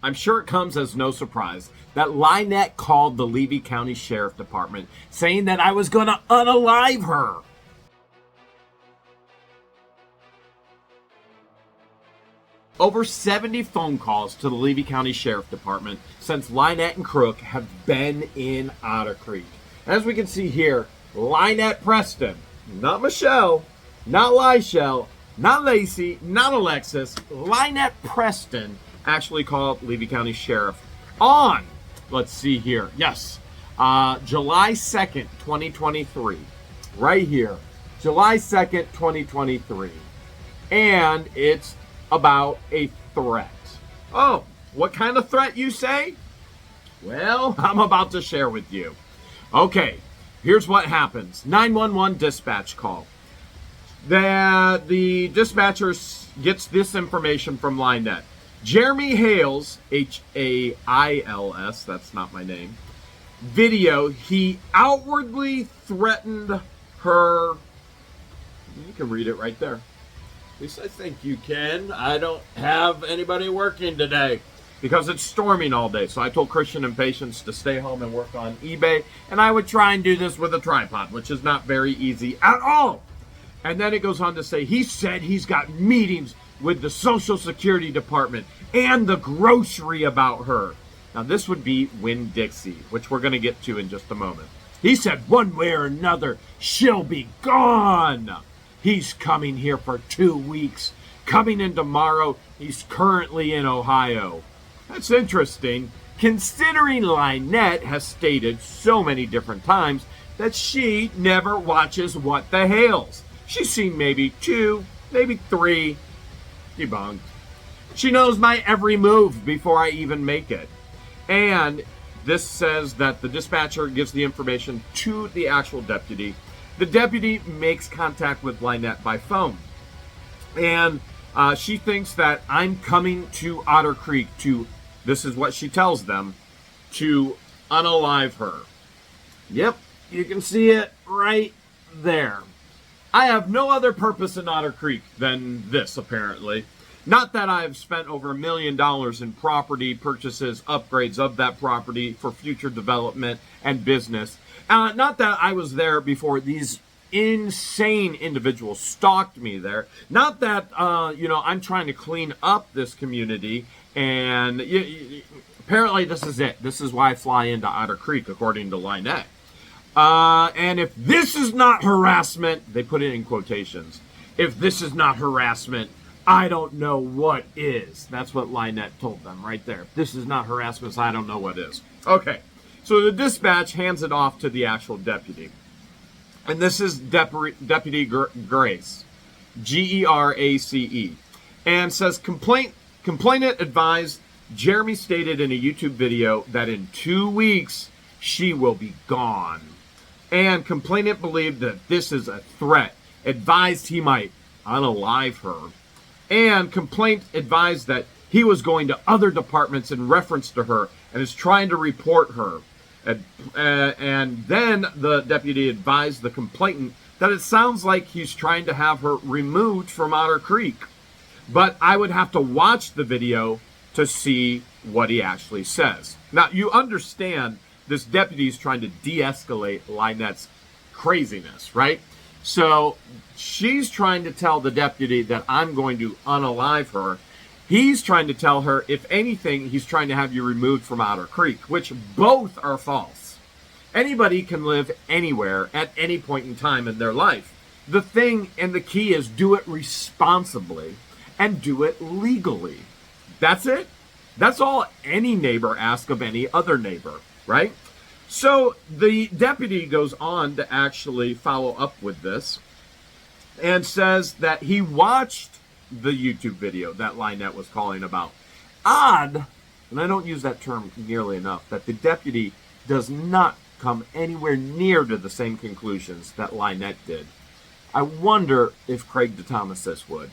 I'm sure it comes as no surprise that LIEnette called the Levy County Sheriff Department saying that I was going to unalive her. Over 70 phone calls to the Levy County Sheriff Department since LIEnette and Crook have been in Otter Creek. As we can see here, LIEnette Preston, not Michelle, not Lyshell, not Lacey, not Alexis, LIEnette Preston actually called Levy County Sheriff on, let's see here, yes, July 2nd, 2023, right here, July 2nd, 2023, and it's about a threat. Oh, what kind of threat, you say? Well, I'm about to share with you. Okay, here's what happens. 911 dispatch call. The dispatcher gets this information from LIEnette. Jeremy Hales, H-A-I-L-S, that's not my name, video, he outwardly threatened her. You can read it right there. At least I think you can. I don't have anybody working today because it's storming all day. So I told Christian and Patience to stay home and work on eBay. And I would try and do this with a tripod, which is not very easy at all. And then it goes on to say, he said he's got meetings with the Social Security Department and the grocery about her. Now this would be Winn, Dixie, which we're going to get to in just a moment. He said one way or another, she'll be gone. He's coming here for 2 weeks. Coming in tomorrow. He's currently in Ohio. That's interesting, considering LIEnette has stated so many different times that she never watches What the Hales. She's seen maybe 2, maybe 3. Debunked. She knows my every move before I even make it. And this says that the dispatcher gives the information to the actual deputy. The deputy makes contact with LIEnette by phone. And she thinks that I'm coming to Otter Creek to, this is what she tells them, to unalive her. Yep, you can see it right there. I have no other purpose in Otter Creek than this, apparently. Not that I've spent over $1 million in property purchases, upgrades of that property for future development and business. Not that I was there before these insane individuals stalked me there. Not that, I'm trying to clean up this community. And apparently this is it. This is why I fly into Otter Creek, according to LIEnette. And if this is not harassment, they put it in quotations. If this is not harassment, I don't know what is. That's what LIEnette told them right there. If this is not harassment, I don't know what is. Okay. So the dispatch hands it off to the actual deputy. And this is Deputy Grace, G-E-R-A-C-E, and says, complainant advised Jeremy stated in a YouTube video that in 2 weeks she will be gone. And complainant believed that this is a threat, advised he might unalive her. And complaint advised that he was going to other departments in reference to her and is trying to report her. And then the deputy advised the complainant that it sounds like he's trying to have her removed from Otter Creek. But I would have to watch the video to see what he actually says. Now, you understand this deputy is trying to de-escalate LIEnette's craziness, right? So she's trying to tell the deputy that I'm going to unalive her. He's trying to tell her, if anything, he's trying to have you removed from Otter Creek, which both are false. Anybody can live anywhere at any point in time in their life. The thing and the key is do it responsibly and do it legally. That's it. That's all any neighbor asks of any other neighbor, right? So the deputy goes on to actually follow up with this and says that he watched the YouTube video that LIEnette was calling about. Odd, and I don't use that term nearly enough, that the deputy does not come anywhere near to the same conclusions that LIEnette did. I wonder if Craig DeThomasis would.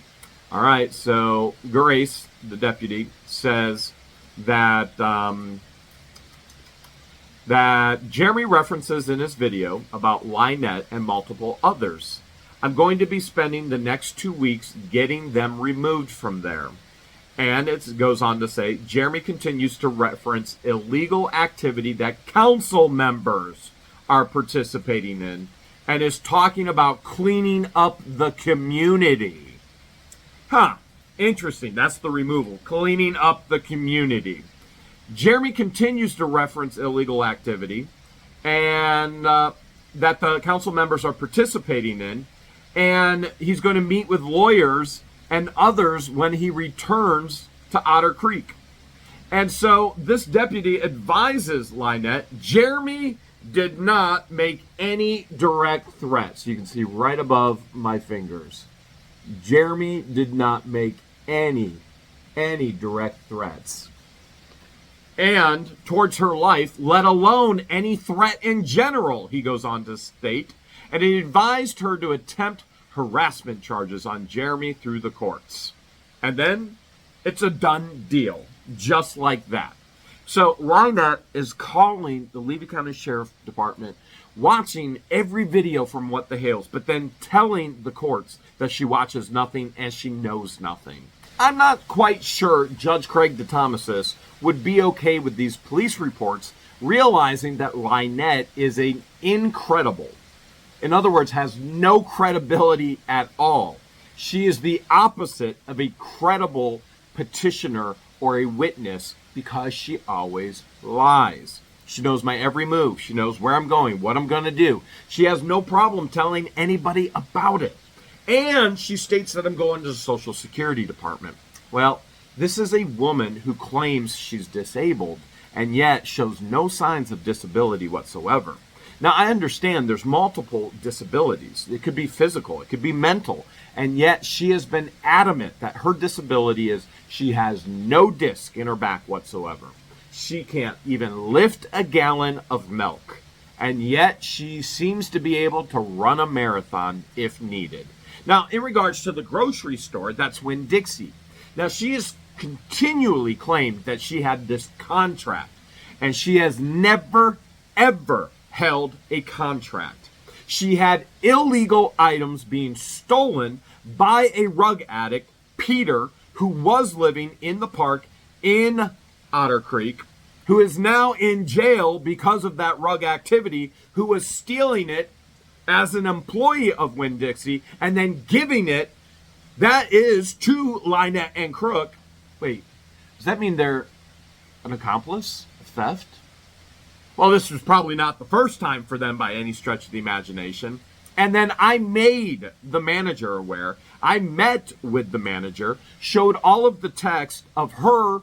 All right, so Grace, the deputy, says that that Jeremy references in his video about LIEnette and multiple others. I'm going to be spending the next 2 weeks getting them removed from there. And it goes on to say, Jeremy continues to reference illegal activity that council members are participating in and is talking about cleaning up the community. Interesting. That's the removal. Cleaning up the community. Jeremy continues to reference illegal activity and that the council members are participating in, and he's going to meet with lawyers and others when he returns to Otter Creek. And so this deputy advises LIEnette, Jeremy did not make any direct threats. You can see right above my fingers. Jeremy did not make any direct threats. And towards her life, let alone any threat in general, he goes on to state. And he advised her to attempt harassment charges on Jeremy through the courts. And then it's a done deal, just like that. So LIEnette is calling the Levy County Sheriff Department, watching every video from What the Hales, but then telling the courts that she watches nothing and she knows nothing. I'm not quite sure Judge Craig DeThomasis would be okay with these police reports, realizing that LIEnette is an incredible, in other words, has no credibility at all. She is the opposite of a credible petitioner or a witness because she always lies. She knows my every move. She knows where I'm going, what I'm going to do. She has no problem telling anybody about it. And she states that I'm going to the Social Security Department. Well, this is a woman who claims she's disabled and yet shows no signs of disability whatsoever. Now, I understand there's multiple disabilities. It could be physical, it could be mental, and yet she has been adamant that her disability is she has no disc in her back whatsoever. She can't even lift a gallon of milk, and yet she seems to be able to run a marathon if needed. Now, in regards to the grocery store, that's Winn Dixie. Now, she has continually claimed that she had this contract, and she has never, ever held a contract. She had illegal items being stolen by a rug addict, Peter, who was living in the park in Otter Creek, who is now in jail because of that rug activity, who was stealing it as an employee of Winn Dixie and then giving it, that is, to LIEnette CROOK. Wait, does that mean they're an accomplice of theft? Well, this was probably not the first time for them by any stretch of the imagination. And then I made the manager aware. I met with the manager, showed all of the text of her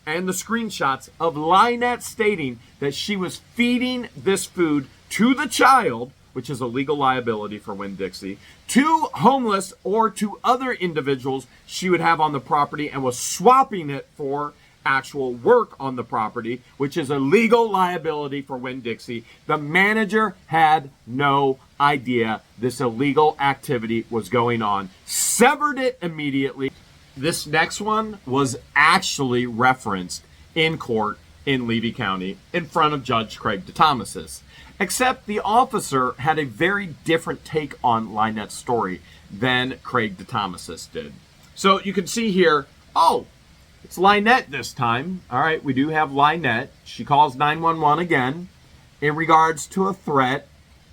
and the screenshots of LIEnette stating that she was feeding this food to the child, which is a legal liability for Winn Dixie, to homeless or to other individuals she would have on the property, and was swapping it for actual work on the property, which is a legal liability for Winn Dixie. The manager had no idea this illegal activity was going on, severed it immediately. This next one was actually referenced in court in Levy County in front of Judge Craig DeThomasis, except the officer had a very different take on LIEnette's story than Craig DeThomasis did. So you can see here, oh, it's LIEnette this time. All right, we do have LIEnette. She calls 911 again in regards to a threat.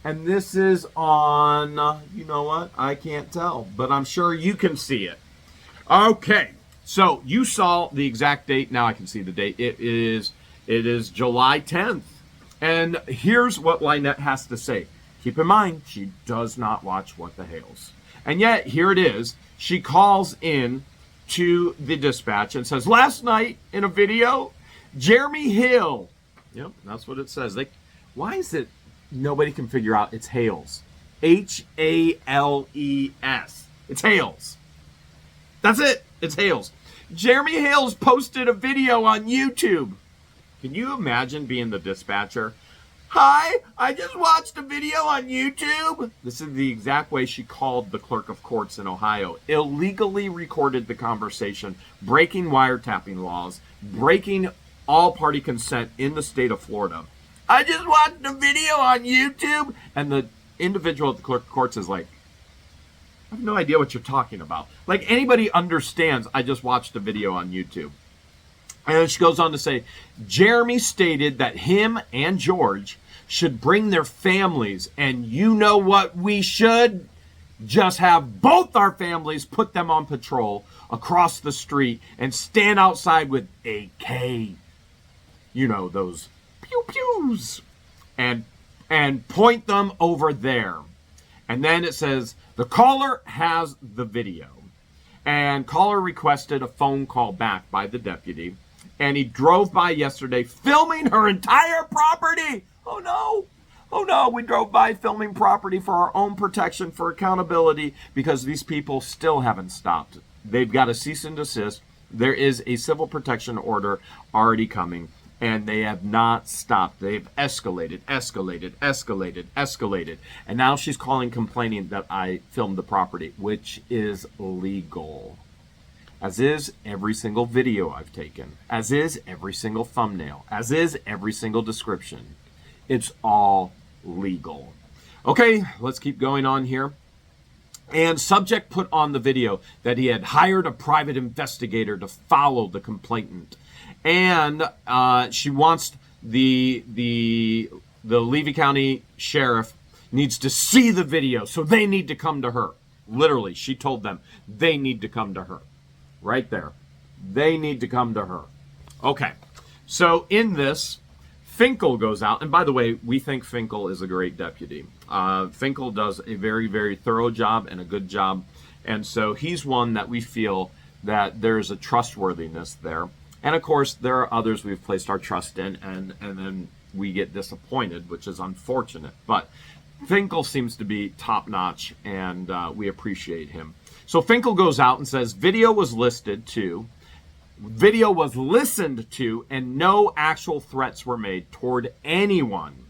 And this is on, you know what? I can't tell, but I'm sure you can see it. Okay, so you saw the exact date. Now I can see the date. It is July 10th. And here's what LIEnette has to say. Keep in mind, she does not watch What the Hales. And yet, here it is. She calls in to the dispatch and says, last night in a video, Jeremy Hill. Yep, that's what it says. Why is it nobody can figure out it's Hales? Hales. It's Hales. That's it. It's Hales. Jeremy Hales posted a video on YouTube. Can you imagine being the dispatcher? Hi, I just watched a video on YouTube. This is the exact way she called the clerk of courts in Ohio. Illegally recorded the conversation, breaking wiretapping laws, breaking all party consent in the state of Florida. I just watched a video on YouTube. And the individual at the clerk of courts is like, I have no idea what you're talking about. Like anybody understands, I just watched a video on YouTube. And then she goes on to say, Jeremy stated that him and George should bring their families. And you know what we should? Just have both our families put them on patrol across the street and stand outside with AK. You know, those pew-pews. And point them over there. And then it says, the caller has the video. And caller requested a phone call back by the deputy. And he drove by yesterday filming her entire property. Oh no. Oh no, we drove by filming property for our own protection, for accountability, because these people still haven't stopped. They've got a cease and desist. There is a civil protection order already coming. And they have not stopped. They've escalated. And now she's calling, complaining that I filmed the property, which is legal. As is every single video I've taken. As is every single thumbnail. As is every single description. It's all legal. Okay, let's keep going on here. And subject put on the video that he had hired a private investigator to follow the complainant. And she wants the Levy County Sheriff needs to see the video, so they need to come to her. Literally, she told them they need to come to her. Right there. They need to come to her. Okay, so in this, Finkel goes out. And by the way, we think Finkel is a great deputy. Finkel does a very, very thorough job and a good job. And so he's one that we feel that there's a trustworthiness there. And of course, there are others we've placed our trust in, and then we get disappointed, which is unfortunate. But Finkel seems to be top-notch, and we appreciate him. So Finkel goes out and says, video was listened to, and no actual threats were made toward anyone.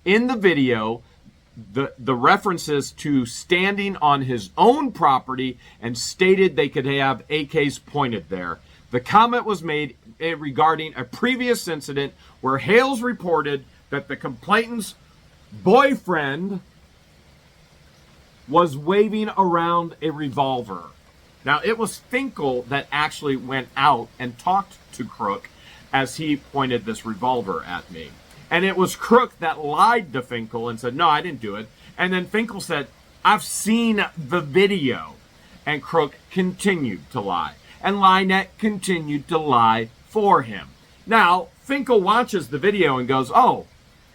In the video, the references to standing on his own property and stated they could have AKs pointed there. The comment was made regarding a previous incident where Hales reported that the complainant's boyfriend was waving around a revolver. Now, it was Finkel that actually went out and talked to Crook as he pointed this revolver at me. And it was Crook that lied to Finkel and said, no, I didn't do it. And then Finkel said, I've seen the video. And Crook continued to lie. And LIEnette continued to lie for him. Now, Finkel watches the video and goes, oh,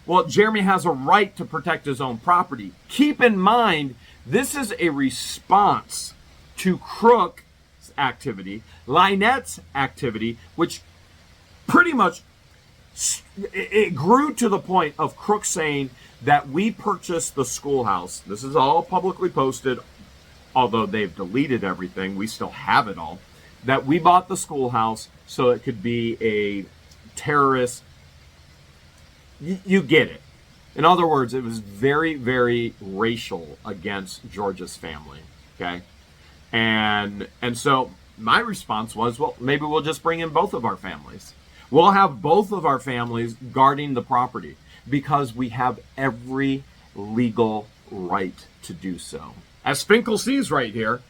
well, Jeremy has a right to protect his own property. Keep in mind, this is a response to Crook's activity, LIEnette's activity, which pretty much, it grew to the point of Crook saying that we purchased the schoolhouse. This is all publicly posted, although they've deleted everything. We still have it all. That we bought the schoolhouse so it could be a terrorist. You get it. In other words, it was very, very racial against George's family. Okay? And so my response was, well, maybe we'll just bring in both of our families. We'll have both of our families guarding the property because we have every legal right to do so. As Finkel sees right here,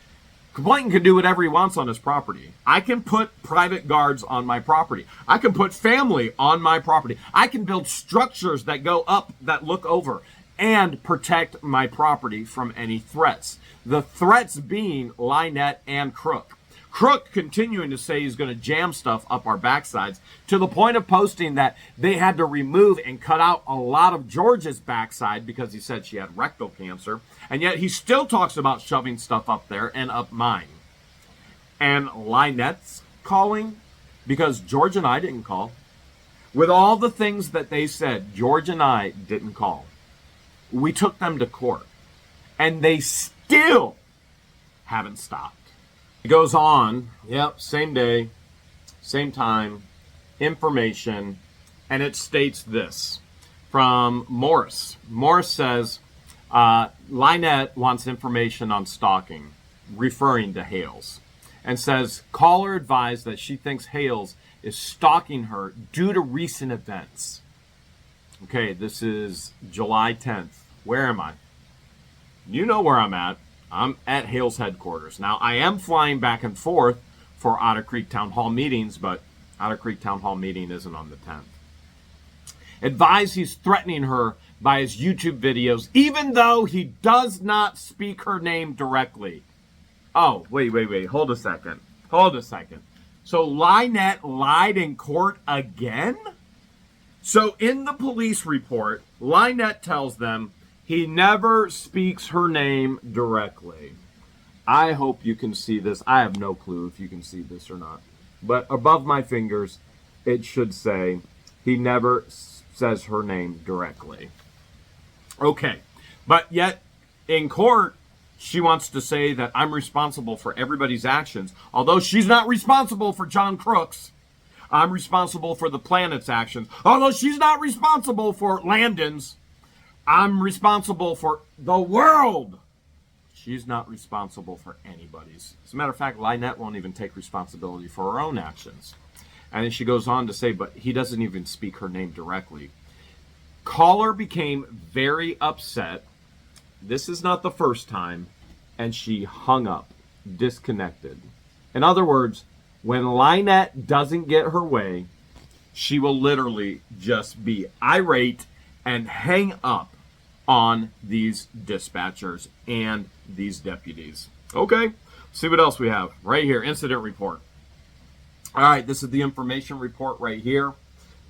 complainant can do whatever he wants on his property. I can put private guards on my property. I can put family on my property. I can build structures that go up, that look over, and protect my property from any threats. The threats being LIEnette and Crook. Crook continuing to say he's going to jam stuff up our backsides to the point of posting that they had to remove and cut out a lot of George's backside because he said she had rectal cancer. And yet he still talks about shoving stuff up there and up mine. And LIEnette's calling because George and I didn't call. With all the things that they said, George and I didn't call. We took them to court. And they still haven't stopped. It goes on, yep, same day, same time, information, and it states this from Morris. Morris says, LIEnette wants information on stalking, referring to Hales, and says, caller advised that she thinks Hales is stalking her due to recent events. Okay, this is July 10th. Where am I? You know where I'm at. I'm at Hale's headquarters. Now, I am flying back and forth for Otter Creek Town Hall meetings, but Otter Creek Town Hall meeting isn't on the 10th. Advise he's threatening her by his YouTube videos, even though he does not speak her name directly. Oh, wait. Hold a second. So LIEnette lied in court again? So in the police report, LIEnette tells them he never speaks her name directly. I hope you can see this. I have no clue if you can see this or not. But above my fingers, it should say he never says her name directly. Okay, but yet in court, she wants to say that I'm responsible for everybody's actions, although she's not responsible for John Crook's. I'm responsible for the planet's actions, although she's not responsible for Landon's. I'm responsible for the world. She's not responsible for anybody's. As a matter of fact, LIEnette won't even take responsibility for her own actions. And then she goes on to say, but he doesn't even speak her name directly. Caller became very upset. This is not the first time. And she hung up, disconnected. In other words, when LIEnette doesn't get her way, she will literally just be irate and hang up on these dispatchers and these deputies. Okay, see what else we have right here. Incident report. All right, this is the information report right here.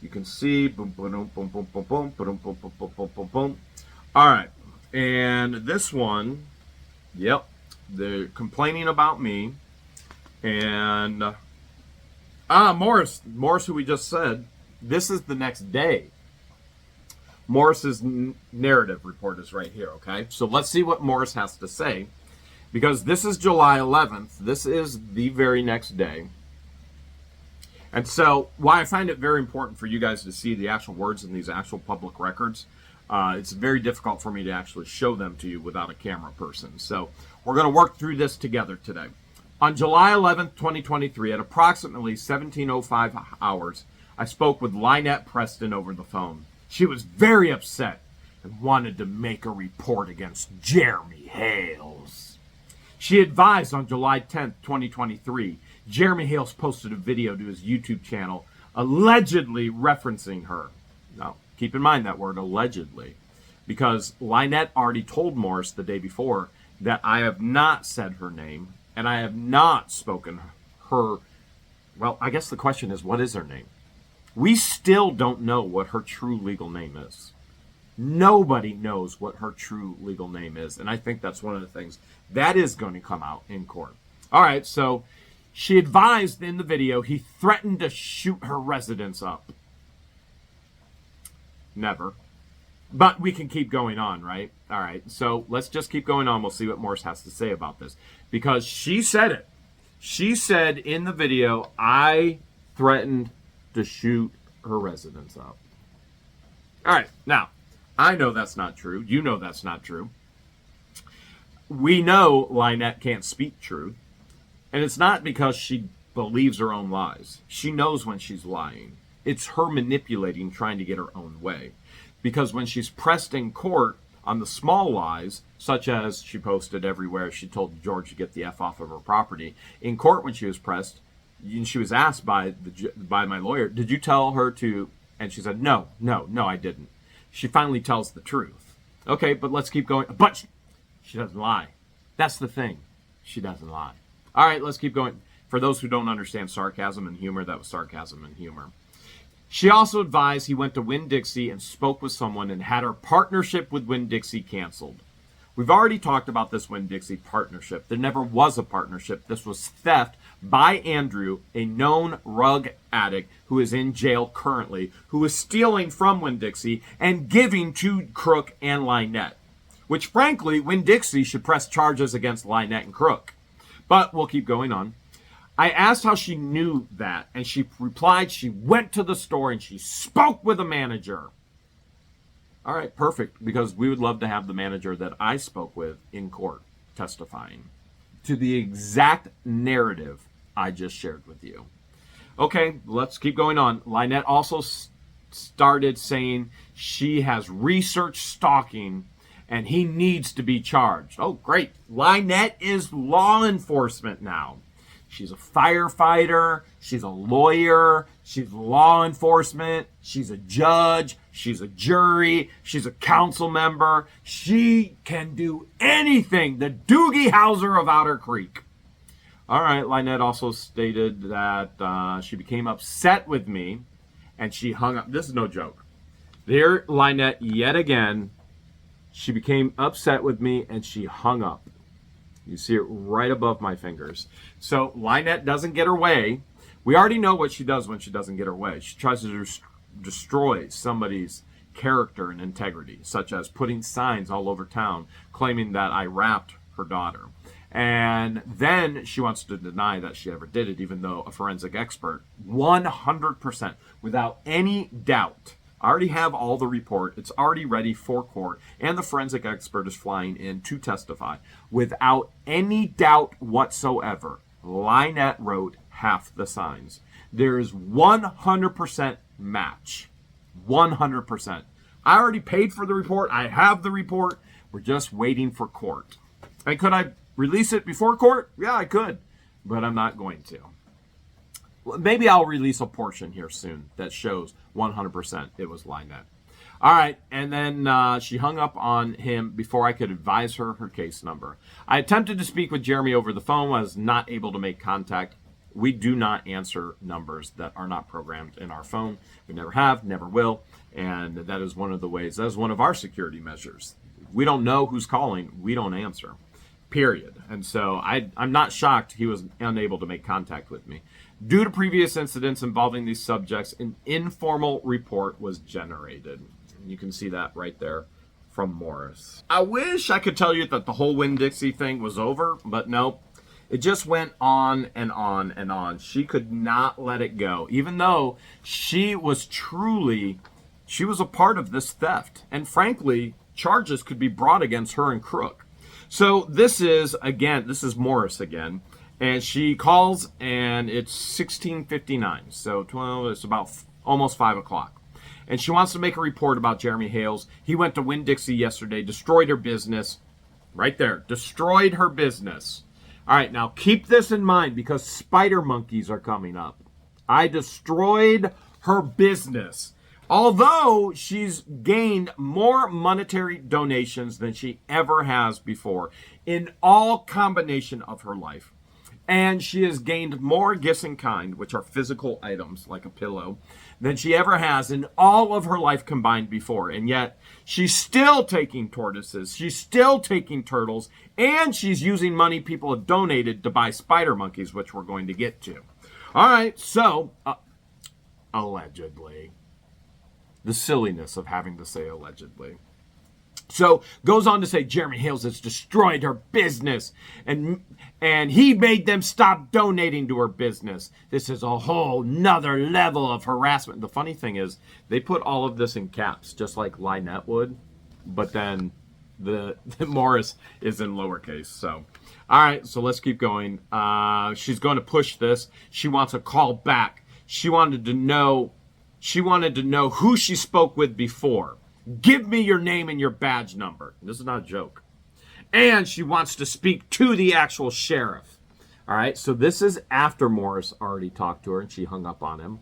You can see boom, boom, boom, boom, boom, boom, boom, boom, boom, boom, boom, boom, boom. All right, and this one, yep, they're complaining about me, and Morris, who we just said, this is the next day. Morris's narrative report is right here, okay? So let's see what Morris has to say, because this is July 11th. This is the very next day. And so why I find it very important for you guys to see the actual words in these actual public records, it's very difficult for me to actually show them to you without a camera person. So we're going to work through this together today. On July 11th, 2023, at approximately 17:05 hours, I spoke with LIEnette Preston over the phone. She was very upset and wanted to make a report against Jeremy Hales. She advised on July 10th, 2023, Jeremy Hales posted a video to his YouTube channel allegedly referencing her. Now, keep in mind that word allegedly, because LIEnette already told Morris the day before that I have not said her name and I have not spoken her. Well, I guess the question is, what is her name? We still don't know what her true legal name is. Nobody knows what her true legal name is. And I think that's one of the things that is going to come out in court. All right, so she advised in the video he threatened to shoot her residence up. Never. But we can keep going on, right? All right, so let's just keep going on. We'll see what Morris has to say about this. Because she said it. She said in the video, I threatened to shoot her residence up. All right, now, I know that's not true. You know that's not true. We know LIEnette can't speak truth. And it's not because she believes her own lies. She knows when she's lying. It's her manipulating, trying to get her own way. Because when she's pressed in court on the small lies, such as she posted everywhere, she told George to get the F off of her property. In court, when she was pressed, and she was asked by my lawyer, did you tell her to, and she said, no, I didn't. She finally tells the truth. Okay, but let's keep going. But she doesn't lie. That's the thing. She doesn't lie. All right, let's keep going. For those who don't understand sarcasm and humor, that was sarcasm and humor. She also advised he went to Winn Dixie and spoke with someone and had her partnership with Winn Dixie canceled. We've already talked about this Winn Dixie partnership. There never was a partnership. This was theft by Andrew, a known rug addict who is in jail currently, who was stealing from Winn Dixie and giving to Crook and LIEnette. Which, frankly, Winn Dixie should press charges against LIEnette and Crook. But we'll keep going on. I asked how she knew that, and she replied she went to the store and she spoke with a manager. All right, perfect, because we would love to have the manager that I spoke with in court testifying to the exact narrative I just shared with you. Okay, let's keep going on. LIEnette also started saying she has researched stalking and he needs to be charged. Oh, great. LIEnette is law enforcement now. She's a firefighter. She's a lawyer. She's law enforcement. She's a judge. She's a jury. She's a council member. She can do anything. The Doogie Howser of Otter Creek. All right, LIEnette also stated that she became upset with me and she hung up. This is no joke. There, LIEnette, yet again, she became upset with me and she hung up. You see it right above my fingers. So LIEnette doesn't get her way. We already know what she does when she doesn't get her way. She tries to destroy somebody's character and integrity, such as putting signs all over town claiming that I rapped her daughter. And then she wants to deny that she ever did it, even though a forensic expert, 100%, without any doubt, I already have all the report. It's already ready for court, and the forensic expert is flying in to testify. Without any doubt whatsoever, LIEnette wrote half the signs. There is 100% match. 100%. I already paid for the report. I have the report. We're just waiting for court. And could I release it before court? Yeah, I could, but I'm not going to. Maybe I'll release a portion here soon that shows 100% it was LIEnette. All right, and then she hung up on him before I could advise her case number. I attempted to speak with Jeremy over the phone, was not able to make contact. We do not answer numbers that are not programmed in our phone. We never have, never will, and that is one of the ways, that is one of our security measures. We don't know who's calling, we don't answer, period. And so I'm not shocked he was unable to make contact with me. Due to previous incidents involving these subjects, an informal report was generated. You can see that right there from Morris. I wish I could tell you that the whole Winn Dixie thing was over, but nope. It just went on and on and on. She could not let it go, even though she was a part of this theft. And frankly, charges could be brought against her and Crook. So this is Morris again. And she calls, and it's 16:59, so 12. It's about almost 5 o'clock. And she wants to make a report about Jeremy Hales. He went to Winn Dixie yesterday, destroyed her business. Right there, destroyed her business. All right, now keep this in mind because spider monkeys are coming up. I destroyed her business. Although she's gained more monetary donations than she ever has before in all combination of her life. And she has gained more gifts in kind, which are physical items like a pillow, than she ever has in all of her life combined before. And yet she's still taking tortoises, she's still taking turtles, and she's using money people have donated to buy spider monkeys, which we're going to get to. All right, so allegedly. The silliness of having to say allegedly. So goes on to say Jeremy Hales has destroyed her business and he made them stop donating to her business. This is a whole nother level of harassment. The funny thing is they put all of this in caps just like LIEnette would, but then the Morris is in lowercase. So all right, so let's keep going. She's going to push this. She wants a call back. She wanted to know who she spoke with before. Give me your name and your badge number. This is not a joke. And she wants to speak to the actual sheriff. All right, so this is after Morris already talked to her and she hung up on him.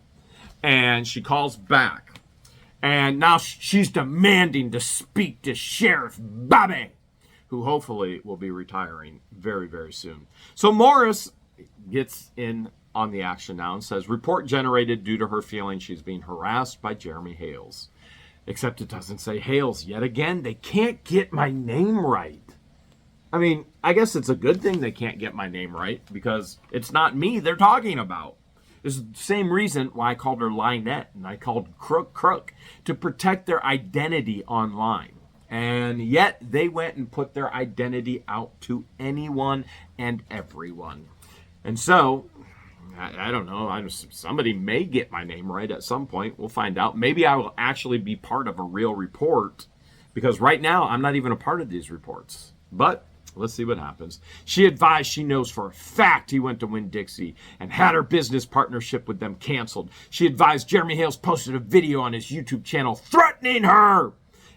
And she calls back. And now she's demanding to speak to Sheriff Bobby, who hopefully will be retiring very, very soon. So Morris gets in on the action now and says, report generated due to her feeling she's being harassed by Jeremy Hales. Except it doesn't say Hales yet again. They can't get my name right. I mean, I guess it's a good thing they can't get my name right because it's not me they're talking about. It's the same reason why I called her LIEnette and I called Crook to protect their identity online. And yet they went and put their identity out to anyone and everyone. And so I don't know. Somebody may get my name right at some point. We'll find out. Maybe I will actually be part of a real report because right now I'm not even a part of these reports. But let's see what happens. She advised she knows for a fact he went to Winn Dixie and had her business partnership with them canceled. She advised Jeremy Hales posted a video on his YouTube channel threatening her.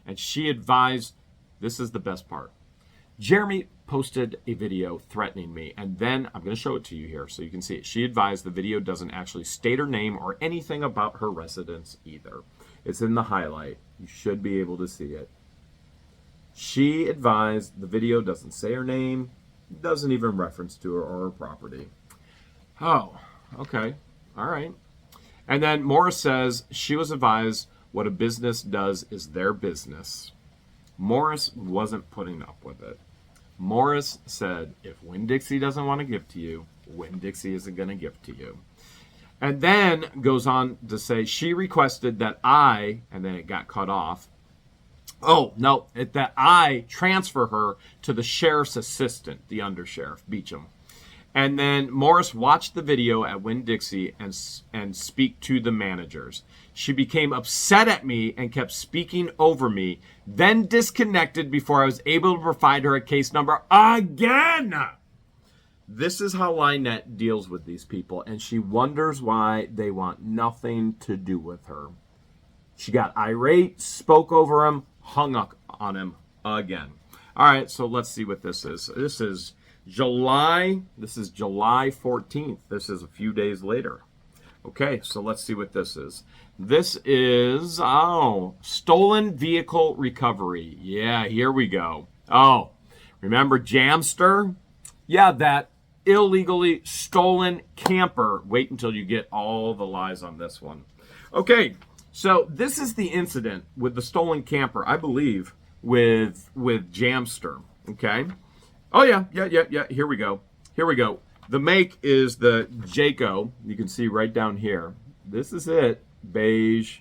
And she advised This is the best part. Jeremy posted a video threatening me, and then I'm going to show it to you here so you can see it. She advised the video doesn't actually state her name or anything about her residence either. It's in the highlight. You should be able to see it. She advised the video doesn't say her name, doesn't even reference to her or her property. Oh, okay. All right. And then Morris says she was advised what a business does is their business. Morris wasn't putting up with it. Morris said, if Winn Dixie doesn't want to give to you, Winn Dixie isn't going to give to you. And then goes on to say she requested that I, and then it got cut off. Oh, no, that I transfer her to the sheriff's assistant, the undersheriff, Beecham. And then Morris watched the video at Winn Dixie and speak to the managers. She became upset at me and kept speaking over me, then disconnected before I was able to provide her a case number again. This is how LIEnette deals with these people, and she wonders why they want nothing to do with her. She got irate, spoke over him, hung up on him again. All right, so let's see what this is. This is July 14th. This is a few days later. Okay, so let's see what this is. This is, stolen vehicle recovery. Yeah, here we go. Oh, remember Jamster? Yeah, that illegally stolen camper. Wait until you get all the lies on this one. Okay, so this is the incident with the stolen camper, I believe, with Jamster. Okay. Oh, yeah. Here we go. The make is the Jayco. You can see right down here. This is it. Beige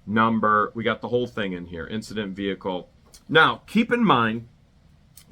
number. We got the whole thing in here. Incident vehicle. Now, keep in mind,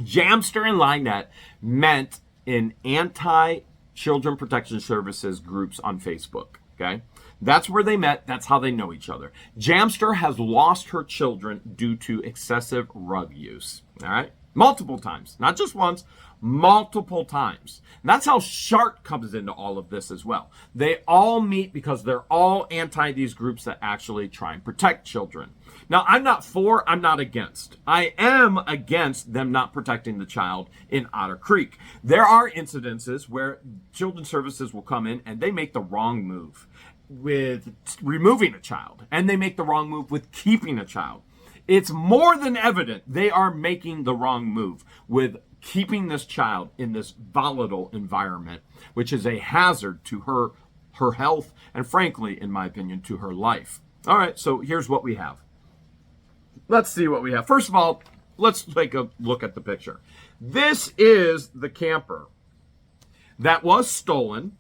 Jamster and LIEnette met in anti-children protection services groups on Facebook. Okay. That's where they met. That's how they know each other. Jamster has lost her children due to excessive rug use. All right. Multiple times, not just once, multiple times. And that's how Shark comes into all of this as well. They all meet because they're all anti these groups that actually try and protect children. Now, I'm not for, I'm not against. I am against them not protecting the child in Otter Creek. There are incidences where children's services will come in and they make the wrong move with removing a child, and they make the wrong move with keeping a child. It's more than evident they are making the wrong move with keeping this child in this volatile environment, which is a hazard to her health and, frankly, in my opinion, to her life. All right, so here's what we have. Let's see what we have. First of all, let's take a look at the picture. This is the camper that was stolen,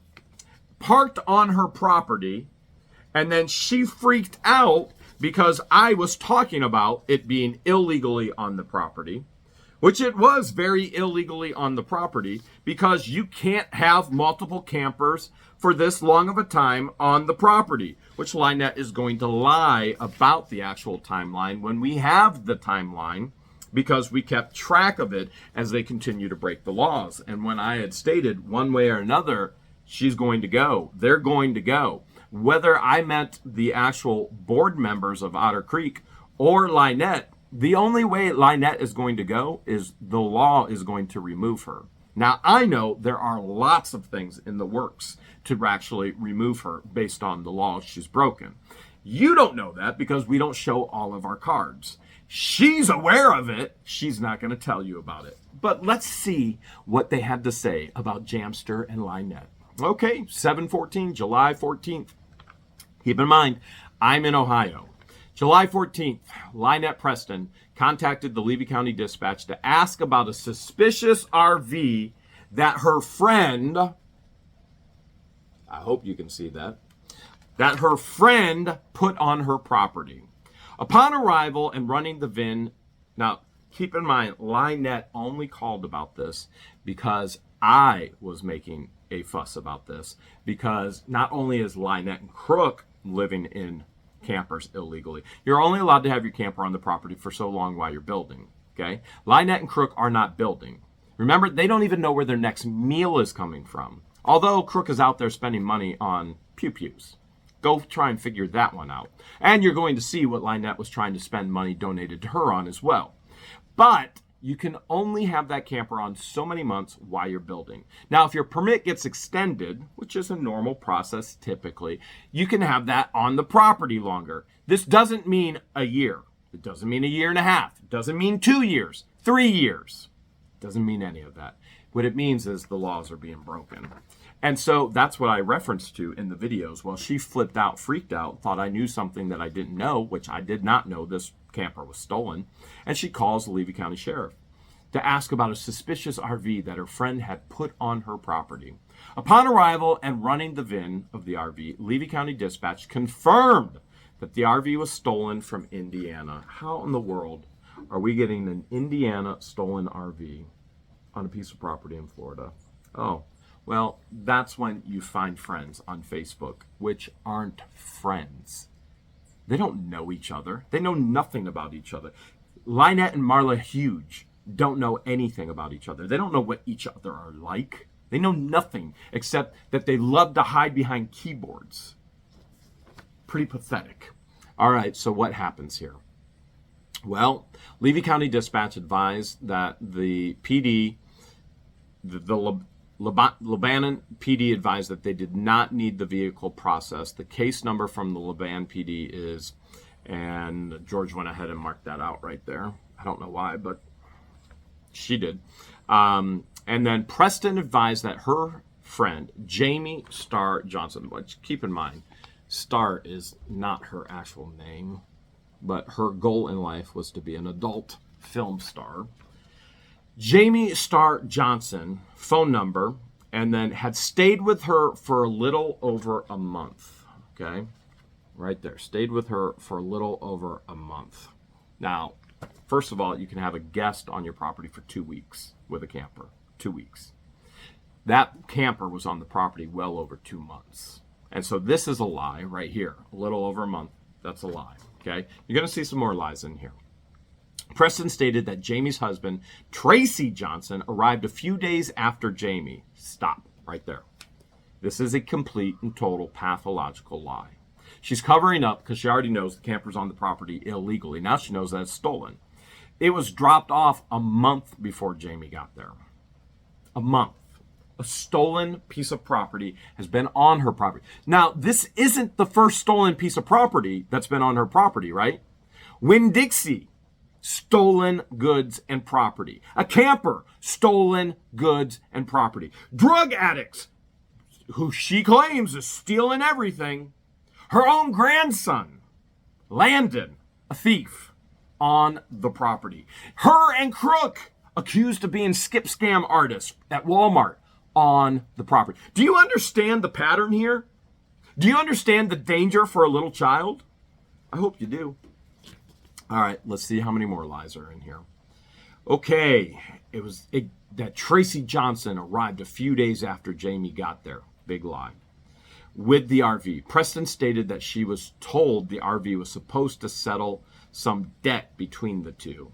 parked on her property, and then she freaked out because I was talking about it being illegally on the property, which it was very illegally on the property because you can't have multiple campers for this long of a time on the property, which LIEnette is going to lie about the actual timeline when we have the timeline because we kept track of it as they continue to break the laws. And when I had stated one way or another, she's going to go, they're going to go. Whether I meant the actual board members of Otter Creek or LIEnette, the only way LIEnette is going to go is the law is going to remove her. Now, I know there are lots of things in the works to actually remove her based on the laws she's broken. You don't know that because we don't show all of our cards. She's aware of it. She's not going to tell you about it. But let's see what they had to say about Jamster and LIEnette. Okay, 7/14, July 14th. Keep in mind, I'm in Ohio. July 14th, LIEnette Preston contacted the Levy County Dispatch to ask about a suspicious RV that her friend, I hope you can see that her friend put on her property. Upon arrival and running the VIN, now keep in mind, LIEnette only called about this because I was making a fuss about this, because not only is LIEnette CROOK living in campers illegally, you're only allowed to have your camper on the property for so long while you're building, okay? LIEnette and CROOK are not building. Remember, they don't even know where their next meal is coming from, although CROOK is out there spending money on pew-pews. Go try and figure that one out. And you're going to see what LIEnette was trying to spend money donated to her on as well. But you can only have that camper on so many months while you're building. Now, if your permit gets extended, which is a normal process typically, you can have that on the property longer. This doesn't mean a year. It doesn't mean a year and a half. It doesn't mean 2 years, 3 years. It doesn't mean any of that. What it means is the laws are being broken. And so that's what I referenced to in the videos. Well, she flipped out, freaked out, thought I knew something that I didn't know, which I did not know this camper was stolen. And she calls the Levy County Sheriff to ask about a suspicious RV that her friend had put on her property. Upon arrival and running the VIN of the RV, Levy County Dispatch confirmed that the RV was stolen from Indiana. How in the world are we getting an Indiana stolen RV on a piece of property in Florida? Oh, well, that's when you find friends on Facebook, which aren't friends. They don't know each other. They know nothing about each other. LIEnette and Marla Huge don't know anything about each other. They don't know what each other are like. They know nothing except that they love to hide behind keyboards. Pretty pathetic. All right, so what happens here? Well, Levy County Dispatch advised that the PD, Lebanon PD advised that they did not need the vehicle processed. The case number from the Lebanon PD is, and George went ahead and marked that out right there. I don't know why, but she did. And then Preston advised that her friend, Jamie Starr Johnson, which keep in mind, Starr is not her actual name, but her goal in life was to be an adult film star. Jamie Starr Johnson, phone number, and then had stayed with her for a little over a month. Okay, right there, stayed with her for a little over a month. Now, first of all, you can have a guest on your property for 2 weeks with a camper. 2 weeks. That camper was on the property well over 2 months. And so this is a lie right here. A little over a month. That's a lie. Okay? You're going to see some more lies in here. Preston stated that Jamie's husband, Tracy Johnson, arrived a few days after Jamie. Stop right there. This is a complete and total pathological lie. She's covering up because she already knows the camper's on the property illegally. Now she knows that it's stolen. It was dropped off a month before Jamie got there. A month. A stolen piece of property has been on her property. Now, this isn't the first stolen piece of property that's been on her property, right? Winn, Dixie, stolen goods and property. A camper, stolen goods and property. Drug addicts, who she claims is stealing everything. Her own grandson, Landon, a thief on the property. Her and Crook, accused of being skip scam artists at Walmart, on the property. Do you understand the pattern here? Do you understand the danger for a little child? I hope you do. All right, let's see how many more lies are in here. Okay, that Tracy Johnson arrived a few days after Jamie got there. Big lie. With the RV. Preston stated that she was told the RV was supposed to settle some debt between the two.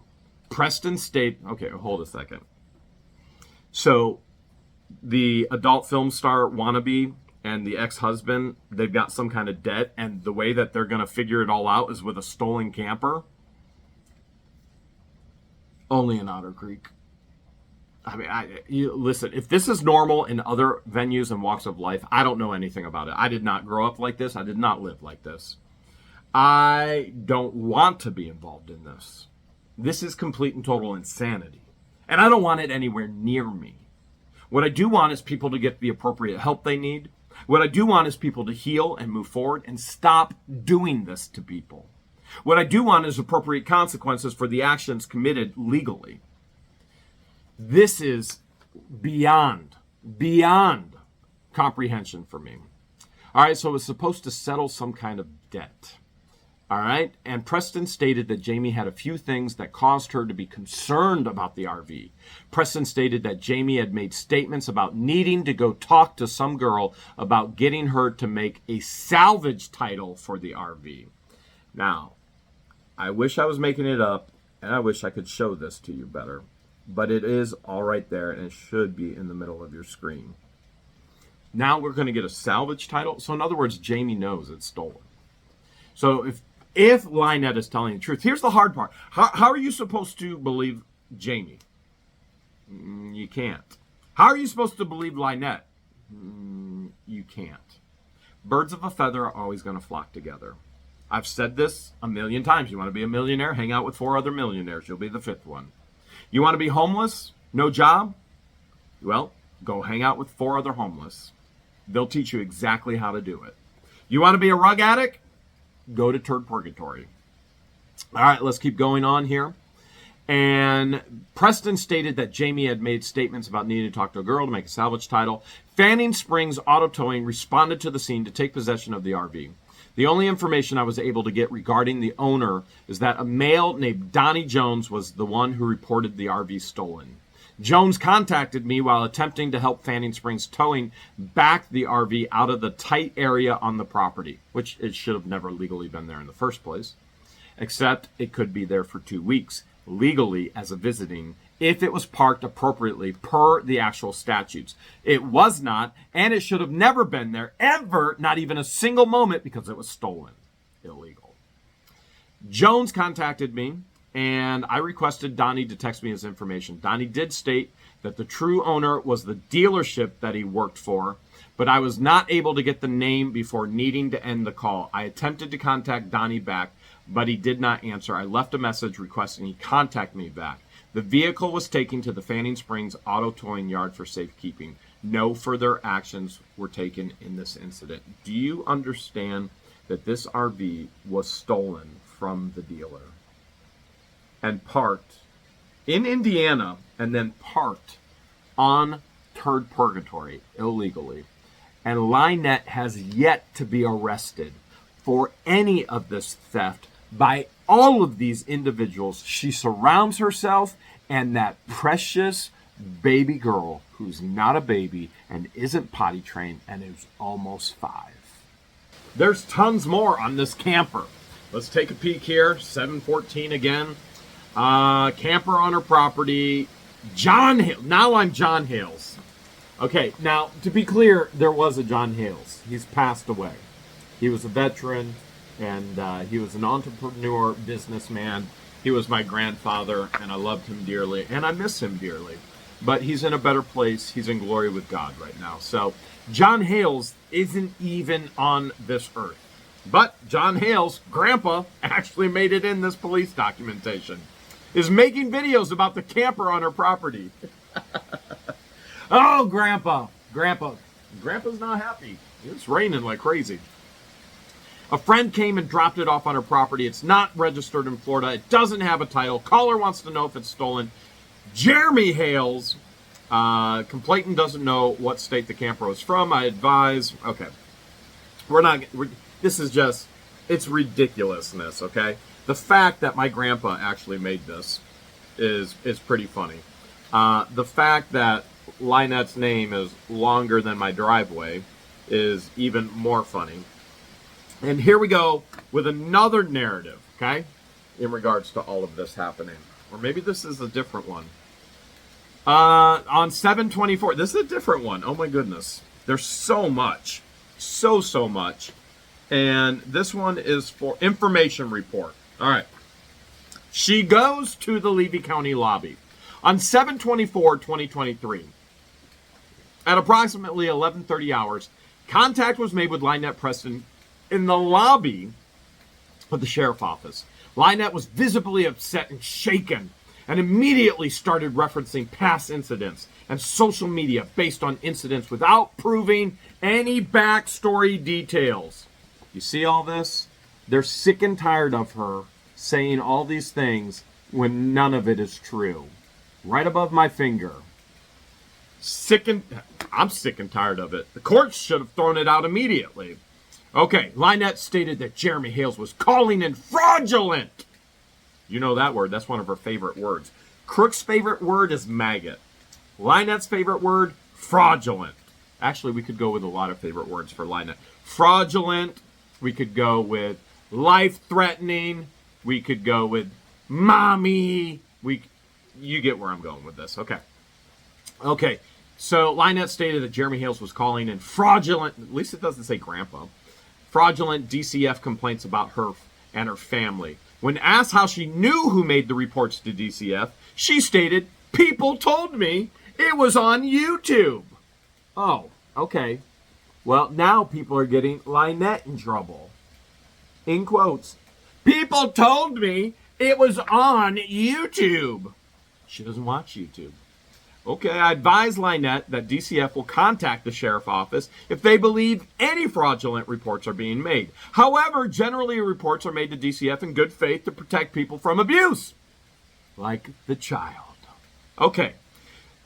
Preston stated, okay, hold a second. So the adult film star wannabe and the ex-husband, they've got some kind of debt, and the way that they're going to figure it all out is with a stolen camper. Only in Otter Creek. I mean, listen, if this is normal in other venues and walks of life, I don't know anything about it. I did not grow up like this. I did not live like this. I don't want to be involved in this. This is complete and total insanity. And I don't want it anywhere near me. What I do want is people to get the appropriate help they need. What I do want is people to heal and move forward and stop doing this to people. What I do want is appropriate consequences for the actions committed legally. This is beyond comprehension for me. All right, so it was supposed to settle some kind of debt. All right, and Preston stated that Jamie had a few things that caused her to be concerned about the RV. Preston stated that Jamie had made statements about needing to go talk to some girl about getting her to make a salvage title for the RV. Now, I wish I was making it up, and I wish I could show this to you better, but it is all right there, and it should be in the middle of your screen. Now we're going to get a salvage title. So in other words, Jamie knows it's stolen. So if LIEnette is telling the truth, here's the hard part. How are you supposed to believe Jamie. You can't. How are you supposed to believe LIEnette? You can't. Birds of a feather are always going to flock together. I've said this a million times. You want to be a millionaire? Hang out with 4 other millionaires. You'll be the 5th one. You want to be homeless? No job? Well, go hang out with 4 other homeless. They'll teach you exactly how to do it. You want to be a rug addict? Go to Turd Purgatory. All right, let's keep going on here. And Preston stated that Jamie had made statements about needing to talk to a girl to make a salvage title. Fanning Springs Auto Towing responded to the scene to take possession of the RV. The only information I was able to get regarding the owner is that a male named Donnie Jones was the one who reported the RV stolen. Jones contacted me while attempting to help Fanning Springs Towing back the RV out of the tight area on the property, which it should have never legally been there in the first place, except it could be there for 2 weeks, legally as a visiting, if it was parked appropriately per the actual statutes. It was not, and it should have never been there, ever, not even a single moment, because it was stolen. Illegal. Jones contacted me, and I requested Donnie to text me his information. Donnie did state that the true owner was the dealership that he worked for, but I was not able to get the name before needing to end the call. I attempted to contact Donnie back, but he did not answer. I left a message requesting he contact me back. The vehicle was taken to the Fanning Springs Auto Towing Yard for safekeeping. No further actions were taken in this incident. Do you understand that this RV was stolen from the dealer and parked in Indiana and then parked on Turd Purgatory illegally? And LIEnette has yet to be arrested for any of this theft by all of these individuals she surrounds herself and that precious baby girl who's not a baby and isn't potty trained and is almost 5. There's tons more on this camper. Let's take a peek here. 714 again. Camper on her property. John Hale. Now I'm John Hales. Okay, now to be clear, there was a John Hales. He's passed away. He was a veteran, and he was an entrepreneur, businessman. He was my grandfather, and I loved him dearly, and I miss him dearly. But he's in a better place. He's in glory with God right now. So John Hales isn't even on this earth. But John Hales, Grandpa, actually made it in this police documentation, is making videos about the camper on her property. Oh, Grandpa's not happy. It's raining like crazy. A friend came and dropped it off on her property. It's not registered in Florida. It doesn't have a title. Caller wants to know if it's stolen. Jeremy Hales, complainant doesn't know what state the camper was from. I advise, okay, this is just, it's ridiculousness, okay? The fact that my grandpa actually made this is pretty funny. The fact that LIEnette's name is longer than my driveway is even more funny. And here we go with another narrative, okay, in regards to all of this happening. Or maybe this is a different one. On 7/24, this is a different one. Oh my goodness. There's so much. So much. And this one is for information report. All right. She goes to the Levy County lobby. On 7/24/2023, at approximately 11:30 hours, contact was made with LIEnette Preston in the lobby of the sheriff's office. LIEnette was visibly upset and shaken and immediately started referencing past incidents and social media based on incidents without proving any backstory details. You see all this? They're sick and tired of her saying all these things when none of it is true. Right above my finger. I'm sick and tired of it. The courts should have thrown it out immediately. Okay, LIEnette stated that Jeremy Hales was calling in fraudulent. You know that word. That's one of her favorite words. Crook's favorite word is maggot. LIEnette's favorite word, fraudulent. Actually, we could go with a lot of favorite words for LIEnette. Fraudulent. We could go with life-threatening. We could go with mommy. You get where I'm going with this. Okay. So LIEnette stated that Jeremy Hales was calling in fraudulent, at least it doesn't say grandpa, fraudulent DCF complaints about her and her family. When asked how she knew who made the reports to DCF, she stated, "People told me it was on YouTube." Oh, okay. Well, now people are getting LIEnette in trouble. In quotes. People told me it was on YouTube. She doesn't watch YouTube. Okay, I advise LIEnette that DCF will contact the sheriff's office if they believe any fraudulent reports are being made. However, generally reports are made to DCF in good faith to protect people from abuse, like the child. Okay,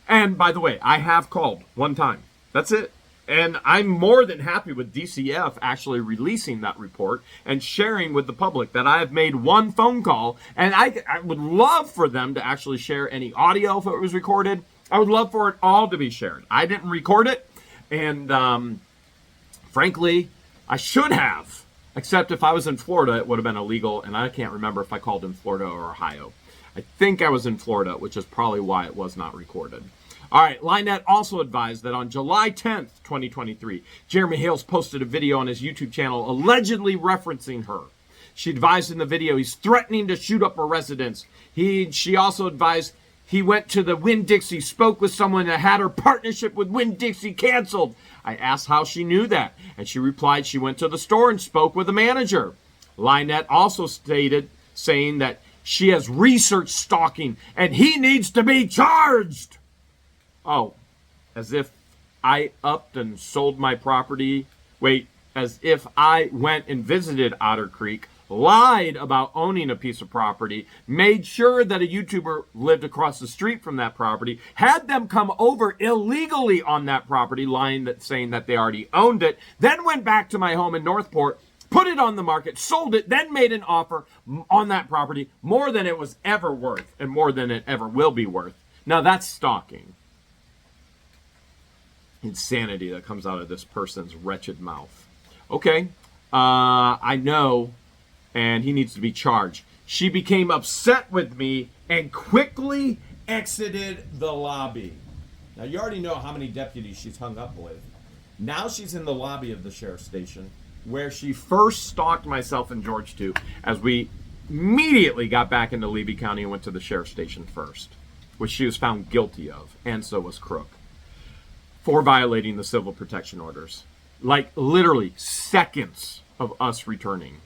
and by the way, I have called one time. That's it. And I'm more than happy with DCF actually releasing that report and sharing with the public that I have made one phone call. And I would love for them to actually share any audio if it was recorded. I would love for it all to be shared. I didn't record it. And frankly, I should have. Except if I was in Florida, it would have been illegal. And I can't remember if I called in Florida or Ohio. I think I was in Florida, which is probably why it was not recorded. All right, LIEnette also advised that on July 10th, 2023, Jeremy Hales posted a video on his YouTube channel allegedly referencing her. She advised in the video he's threatening to shoot up her residence. She also advised he went to the Winn Dixie, spoke with someone that had her partnership with Winn Dixie canceled. I asked how she knew that, and she replied she went to the store and spoke with a manager. LIEnette also stated, saying that she has researched stalking and he needs to be charged. Oh, as if I upped and sold my property. Wait, as if I went and visited Otter Creek, lied about owning a piece of property, made sure that a YouTuber lived across the street from that property, had them come over illegally on that property, saying that they already owned it, then went back to my home in Northport, put it on the market, sold it, then made an offer on that property more than it was ever worth and more than it ever will be worth. Now that's stalking. Insanity that comes out of this person's wretched mouth. Okay, I know, and he needs to be charged. She became upset with me and quickly exited the lobby. Now, you already know how many deputies she's hung up with. Now she's in the lobby of the sheriff's station, where she first stalked myself and George too, as we immediately got back into Levy County and went to the sheriff's station first, which she was found guilty of, and so was Crook, for violating the civil protection orders. Like literally seconds of us returning.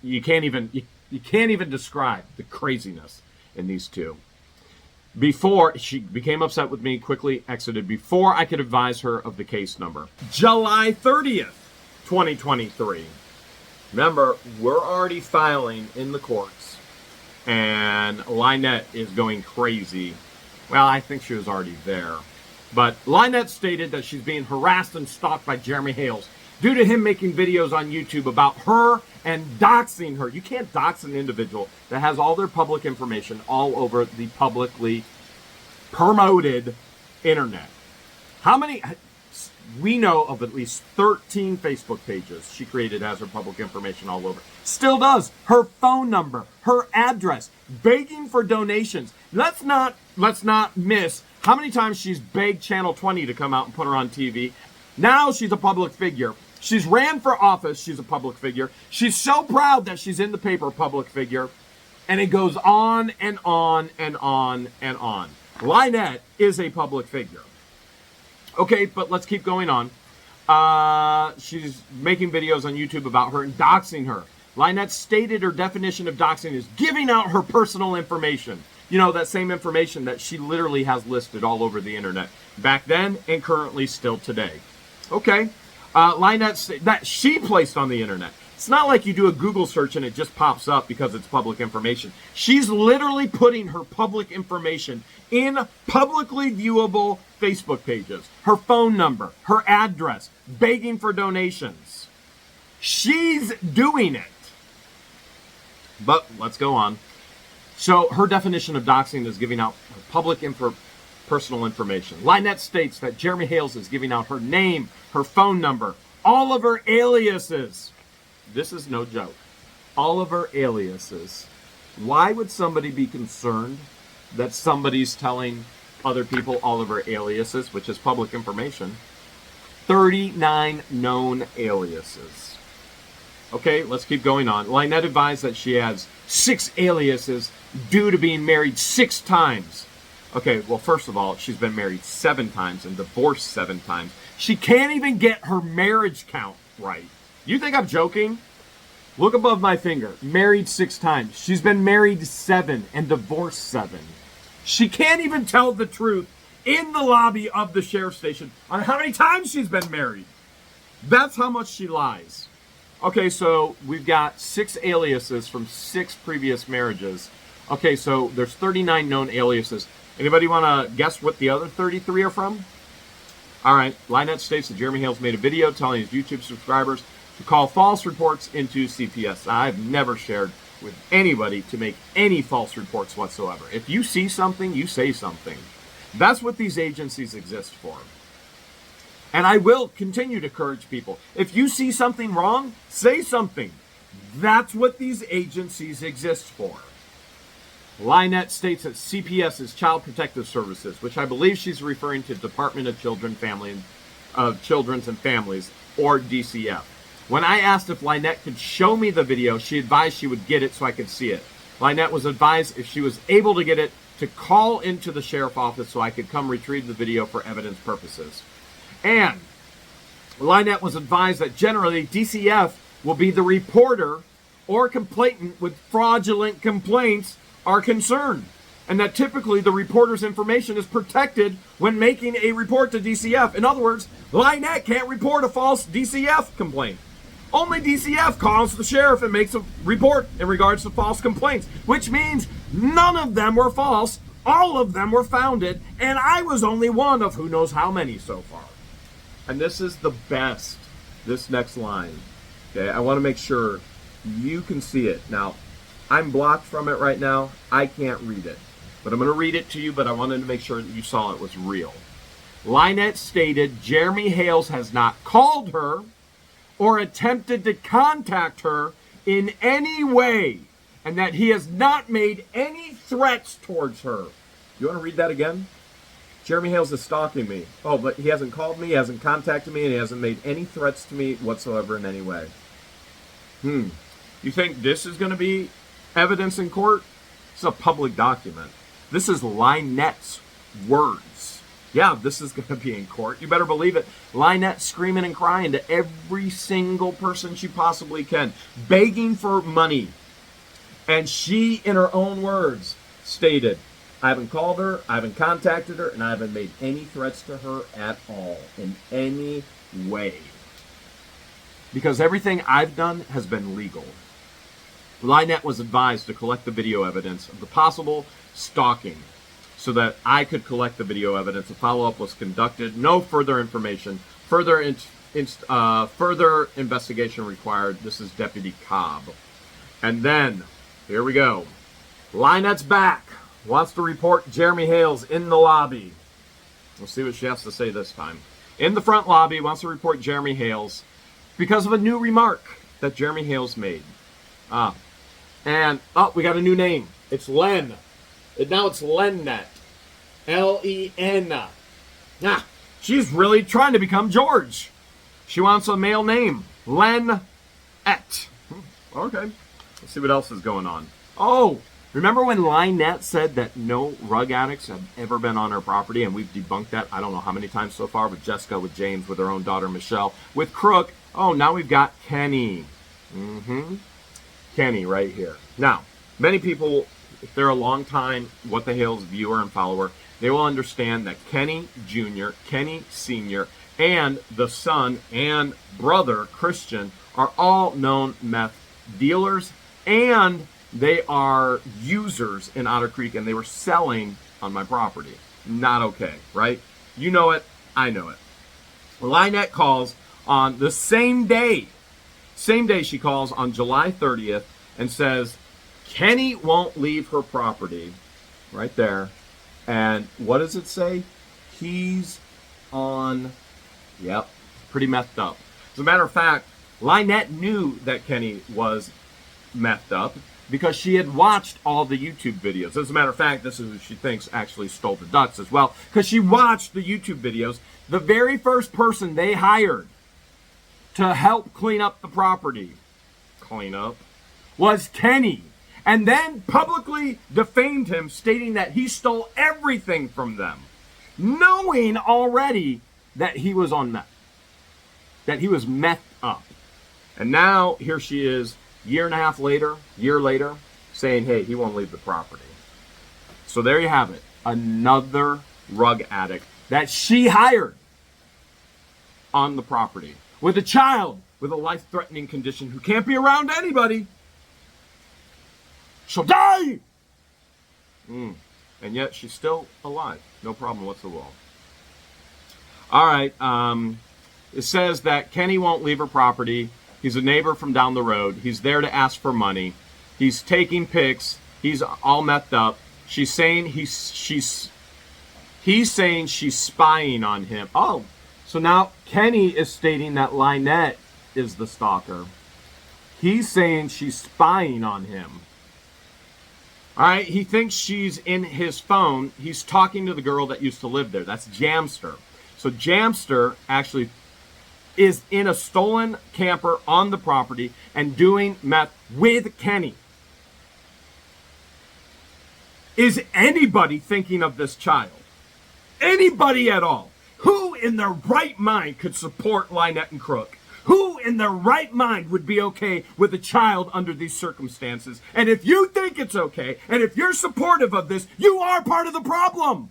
You can't even describe the craziness in these two. Before she became upset with me, quickly exited before I could advise her of the case number. July 30th, 2023. Remember, we're already filing in the courts, and LIEnette is going crazy. Well, I think she was already there. But LIEnette stated that she's being harassed and stalked by Jeremy Hales due to him making videos on YouTube about her and doxing her. You can't dox an individual that has all their public information all over the publicly promoted internet. How many? We know of at least 13 Facebook pages she created as her public information all over. Still does. Her phone number, her address, begging for donations. Let's not miss how many times she's begged Channel 20 to come out and put her on TV. Now she's a public figure. She's ran for office. She's a public figure. She's so proud that she's in the paper, public figure. And it goes on and on and on and on. LIEnette is a public figure. Okay, but let's keep going on. She's making videos on YouTube about her and doxing her. LIEnette stated her definition of doxing is giving out her personal information. You know, that same information that she literally has listed all over the internet. Back then and currently still today. Okay. LIEnette that she placed on the internet. It's not like you do a Google search and it just pops up because it's public information. She's literally putting her public information in publicly viewable Facebook pages. Her phone number, her address, begging for donations. She's doing it. But let's go on. So her definition of doxing is giving out public personal information. LIEnette states that Jeremy Hales is giving out her name, her phone number, all of her aliases. This is no joke. All of her aliases. Why would somebody be concerned that somebody's telling other people all of her aliases, which is public information? 39 known aliases. Okay, let's keep going on. LIEnette advised that she has 6 aliases due to being married 6 times. Okay, well, first of all, she's been married 7 times and divorced 7 times. She can't even get her marriage count right. You think I'm joking? Look above my finger. Married 6 times. She's been married 7 and divorced 7. She can't even tell the truth in the lobby of the sheriff's station on how many times she's been married. That's how much she lies. Okay, so we've got 6 aliases from 6 previous marriages. Okay, so there's 39 known aliases. Anybody want to guess what the other 33 are from? All right, LIEnette states that Jeremy Hales made a video telling his YouTube subscribers to call false reports into CPS. I've never shared with anybody to make any false reports whatsoever. If you see something, you say something. That's what these agencies exist for. And I will continue to encourage people. If you see something wrong, say something. That's what these agencies exist for. LIEnette states that CPS is Child Protective Services, which I believe she's referring to Department of Children's and Families, or DCF. When I asked if LIEnette could show me the video, she advised she would get it so I could see it. LIEnette was advised if she was able to get it, to call into the sheriff's office so I could come retrieve the video for evidence purposes. And LIEnette was advised that generally DCF will be the reporter or complainant with fraudulent complaints are concerned, and that typically the reporter's information is protected when making a report to DCF. In other words, LIEnette can't report a false DCF complaint. Only DCF calls the sheriff and makes a report in regards to false complaints, which means none of them were false, all of them were founded, and I was only one of who knows how many so far. And this is the best, this next line. Okay, I want to make sure you can see it. Now, I'm blocked from it right now. I can't read it. But I'm going to read it to you, but I wanted to make sure that you saw it was real. LIEnette stated Jeremy Hales has not called her or attempted to contact her in any way, and that he has not made any threats towards her. You want to read that again? Jeremy Hales is stalking me. Oh, but he hasn't called me, he hasn't contacted me, and he hasn't made any threats to me whatsoever in any way. You think this is going to be evidence in court? It's a public document. This is LIEnette's words. Yeah, this is going to be in court. You better believe it. LIEnette screaming and crying to every single person she possibly can, begging for money. And she, in her own words, stated, I haven't called her, I haven't contacted her, and I haven't made any threats to her at all, in any way. Because everything I've done has been legal. LIEnette was advised to collect the video evidence of the possible stalking so that I could collect the video evidence. A follow-up was conducted. No further information. Further investigation required. This is Deputy Cobb. And then, here we go. LIEnette's back. Wants to report Jeremy Hales in the lobby. We'll see what she has to say this time. In the front lobby, wants to report Jeremy Hales because of a new remark that Jeremy Hales made. We got a new name. It's Len. Now it's LIEnette. L-E-N. She's really trying to become George. She wants a male name. LIEnette. Okay. Let's see what else is going on. Oh, remember when LIEnette said that no rug addicts have ever been on her property? And we've debunked that I don't know how many times so far, with Jessica, with James, with her own daughter, Michelle, with Crook. Oh, now we've got Kenny. Kenny right here. Now, many people, if they're a long time What the Hales viewer and follower, they will understand that Kenny Jr., Kenny Sr., and the son and brother, Christian, are all known meth dealers, and they are users in Otter Creek, and they were selling on my property. Not okay, right? You know it. I know it. LIEnette calls on the same day. Same day she calls on July 30th and says, Kenny won't leave her property. Right there. And what does it say? He's on, yep, pretty methed up. As a matter of fact, LIEnette knew that Kenny was methed up because she had watched all the YouTube videos. As a matter of fact, this is who she thinks actually stole the ducks as well, because she watched the YouTube videos. The very first person they hired to help clean up the property cleanup was Kenny, and then publicly defamed him, stating that he stole everything from them, knowing already that he was on meth, that he was methed up. And now here she is, year later, saying, hey, he won't leave the property. So there you have it, another rug addict that she hired on the property with a child with a life-threatening condition who can't be around anybody. She'll die! And yet she's still alive. No problem whatsoever. All right. It says that Kenny won't leave her property. He's a neighbor from down the road. He's there to ask for money. He's taking pics. He's all methed up. She's saying he's saying she's spying on him. Oh, so now Kenny is stating that LIEnette is the stalker. He's saying she's spying on him. All right, he thinks she's in his phone. He's talking to the girl that used to live there. That's Jamster. So Jamster actually is in a stolen camper on the property and doing meth with Kenny. Is anybody thinking of this child? Anybody at all? Who in their right mind could support LIEnette CROOK? Who in their right mind would be okay with a child under these circumstances? And if you think it's okay, and if you're supportive of this, you are part of the problem.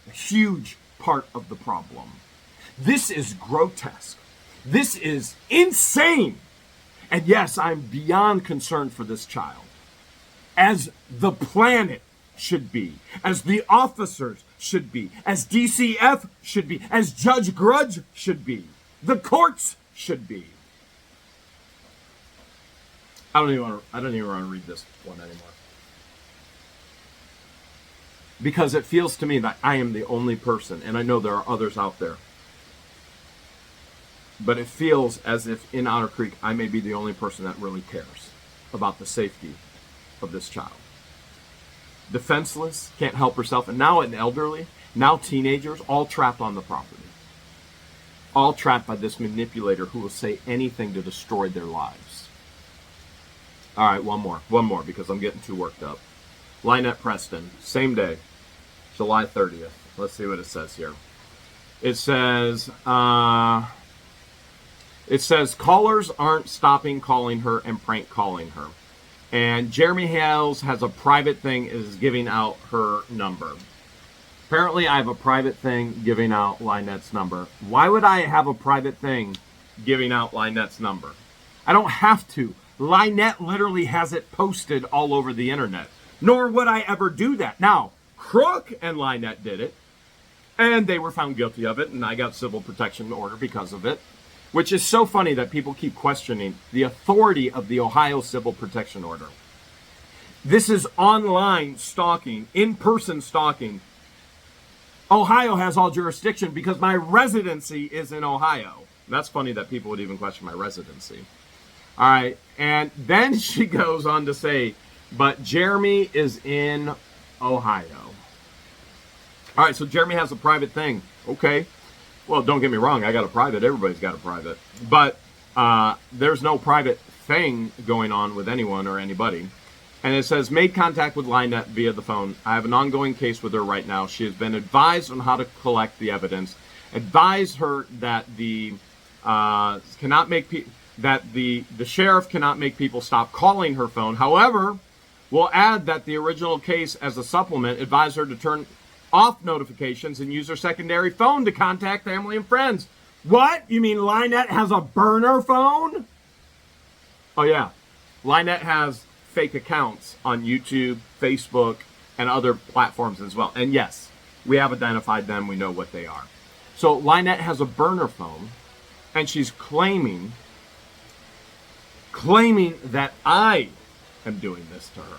A huge part of the problem. This is grotesque. This is insane. And yes, I'm beyond concerned for this child. As the planet should be, as the officers should be, as DCF should be, as Judge Grudge should be, the courts should be. I don't even want to read this one anymore. Because it feels to me that I am the only person, and I know there are others out there, but it feels as if in Otter Creek I may be the only person that really cares about the safety of this child. Defenseless, can't help herself, and now an elderly, now teenagers, all trapped on the property. All trapped by this manipulator who will say anything to destroy their lives. All right, one more because I'm getting too worked up. LIEnette Preston, same day, July 30th. Let's see what it says here. It says callers aren't stopping calling her and prank calling her. And Jeremy Hales has a private thing, is giving out her number. Apparently, I have a private thing giving out LIEnette's number. Why would I have a private thing giving out LIEnette's number? I don't have to. LIEnette literally has it posted all over the internet. Nor would I ever do that. Now, Crook and LIEnette did it, and they were found guilty of it, and I got civil protection order because of it. Which is so funny that people keep questioning the authority of the Ohio Civil Protection Order. This is online stalking, in-person stalking. Ohio has all jurisdiction because my residency is in Ohio. That's funny that people would even question my residency. All right, and then she goes on to say, but Jeremy is in Ohio. All right, so Jeremy has a private thing. Okay. Well, don't get me wrong, I got a private. Everybody's got a private. But there's no private thing going on with anyone or anybody. And it says, made contact with LIEnette via the phone. I have an ongoing case with her right now. She has been advised on how to collect the evidence. Advised her that the sheriff cannot make people stop calling her phone. However, we'll add that the original case as a supplement advised her to turn off notifications and use her secondary phone to contact family and friends. What? You mean LIEnette has a burner phone? Oh yeah. LIEnette has fake accounts on YouTube, Facebook, and other platforms as well. And yes, we have identified them. We know what they are. So LIEnette has a burner phone, and she's claiming that I am doing this to her.